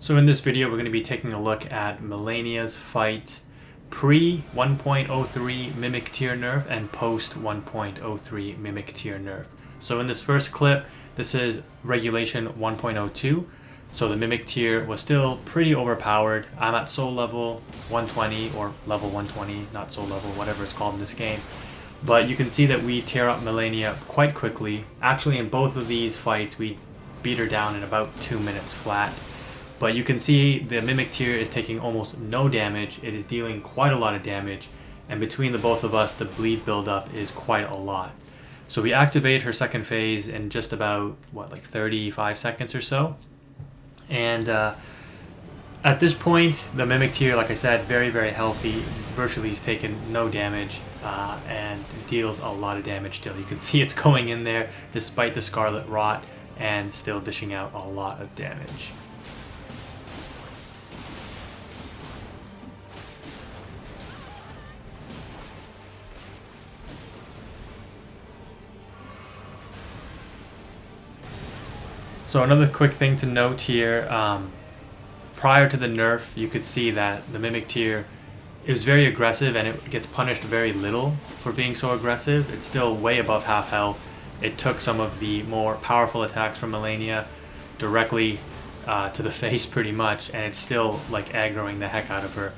So in this video, we're going to be taking a look at Melania's fight pre 1.03 Mimic Tier Nerf and post 1.03 Mimic Tier Nerf. So in this first clip, this is regulation 1.02. So the Mimic tier was still pretty overpowered. I'm at soul level 120 or level 120, not soul level, whatever it's called in this game. But you can see that we tear up Melania quite quickly. Actually, in both of these fights, we beat her down in about 2 minutes flat. But you can see the Mimic tier is taking almost no damage. It is dealing quite a lot of damage. And between the both of us, the bleed buildup is quite a lot. So we activate her second phase in just about, like 35 seconds or so. And at this point, the Mimic tier, like I said, very, very healthy. Virtually has taken no damage and deals a lot of damage still. You can see it's going in there despite the Scarlet Rot and still dishing out a lot of damage. So another quick thing to note here, prior to the nerf, you could see that the Mimic tier is very aggressive and it gets punished very little for being so aggressive. It's still way above half health. It took some of the more powerful attacks from Melania directly to the face pretty much, and it's still like aggroing the heck out of her.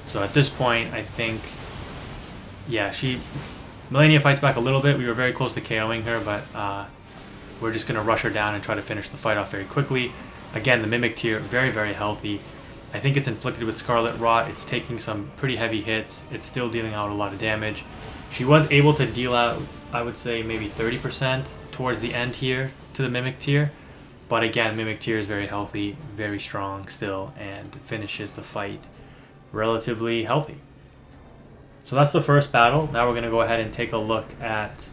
So at this point, I think, yeah, Melania fights back a little bit. We were very close to KOing her, but we're just going to rush her down and try to finish the fight off very quickly. Again, the Mimic tier, very, very healthy. I think it's inflicted with Scarlet Rot. It's taking some pretty heavy hits. It's still dealing out a lot of damage. She was able to deal out, I would say, maybe 30% towards the end here to the Mimic tier. But again, Mimic tier is very healthy, very strong still, and finishes the fight relatively healthy. So that's the first battle. Now we're going to go ahead and take a look at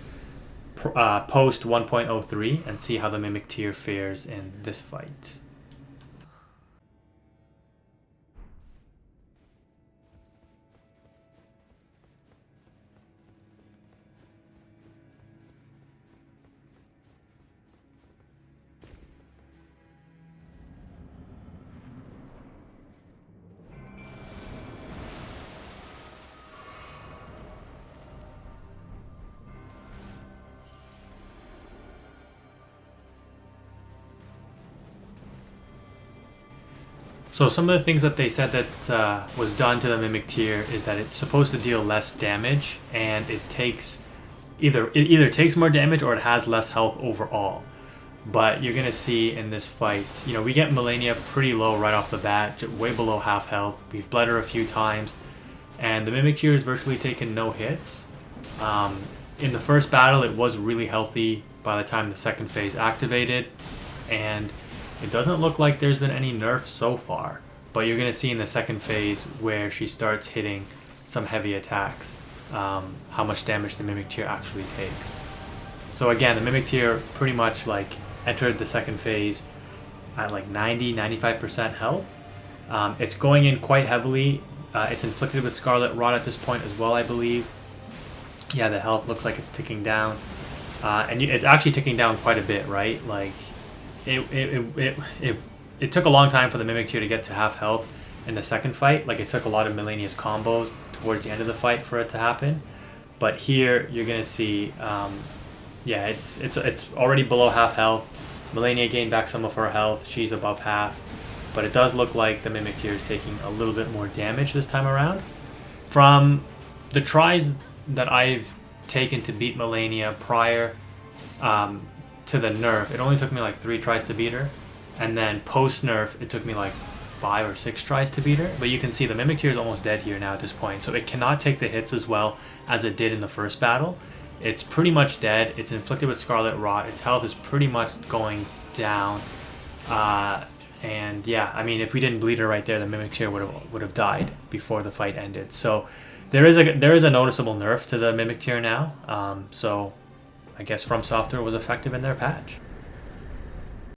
post 1.03 and see how the Mimic tier fares in this fight. So some of the things that they said that was done to the Mimic tier is that it's supposed to deal less damage, and it takes it either takes more damage or it has less health overall. But you're gonna see in this fight, we get Melania pretty low right off the bat, way below half health. We've bled her a few times, and the Mimic tier has virtually taken no hits. In the first battle, it was really healthy by the time the second phase activated, and it doesn't look like there's been any nerfs so far, but you're going to see in the second phase where she starts hitting some heavy attacks, how much damage the Mimic tier actually takes. So again, the Mimic tier pretty much like entered the second phase at like 90-95% health. It's going in quite heavily. It's inflicted with Scarlet Rot at this point as well, I believe. Yeah, the health looks like it's ticking down. And it's actually ticking down quite a bit, right? Like, it took a long time for the Mimic tier to get to half health in the second fight. Like, it took a lot of Melania's combos towards the end of the fight for it to happen. But here you're gonna see, yeah, it's already below half health. Melania gained back some of her health. She's above half, but it does look like the Mimic tier is taking a little bit more damage this time around. From the tries that I've taken to beat Melania prior to the nerf, it only took me like 3 tries to beat her, and then post nerf it took me like 5 or 6 tries to beat her. But you can see the Mimic tier is almost dead here now at this point, so it cannot take the hits as well as it did in the first battle. It's pretty much dead. It's inflicted with Scarlet Rot. Its health is pretty much going down, and yeah, I mean, if we didn't bleed her right there, the Mimic tier would have died before the fight ended. So there is a noticeable nerf to the Mimic tier now. So I guess From Software was effective in their patch.